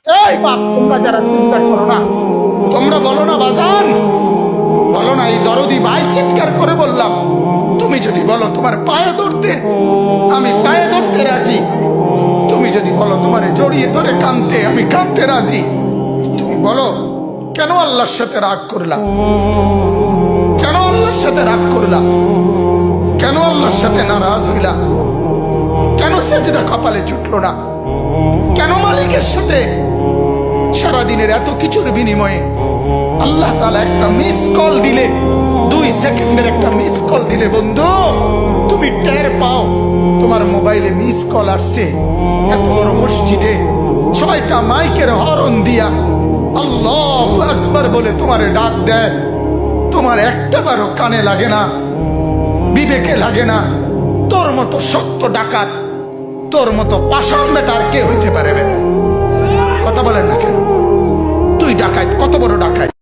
এই বাপ, তোমরা যারা চিন্তা করো না, তোমরা বলো না বাজান, বলো না এই দরদি ভাই চিৎকার করে বললাম, তুমি যদি বলো তোমার পায়ে ধরতে, আমি পায়ে ধরতে রাজি। তুমি যদি বলো তোমারে জড়িয়ে ধরে কাঁদতে, আমি কাঁদতে রাজি। তুমি বলো কেন আল্লাহর সাথে রাগ করলা, কেন আল্লাহর সাথে রাগ করলা, কেন আল্লাহর সাথে নারাজ হইলা, কেন সেজদা কপালে ছুটলো না, কেন মালিকের সাথে সারাদিনের এত কিছুর বিনিময়ে আল্লাহ তাআলা একটা মিস কল দিলে, 2 সেকেন্ডের একটা মিস কল দিলে বন্ধু তুমি টের পাও তোমার মোবাইলে মিস কল আসছে। এত বড় মসজিদে 6টা মাইকের হরন দিয়া আল্লাহু আকবার বলে তোমারে ডাক দেয়, তোমার একটা বারও কানে লাগে না, বিবেকে লাগে না। তোর মতো শক্ত ডাকাত, তোর মতো পাষাণ বেটার কে হইতে পারে বেটা?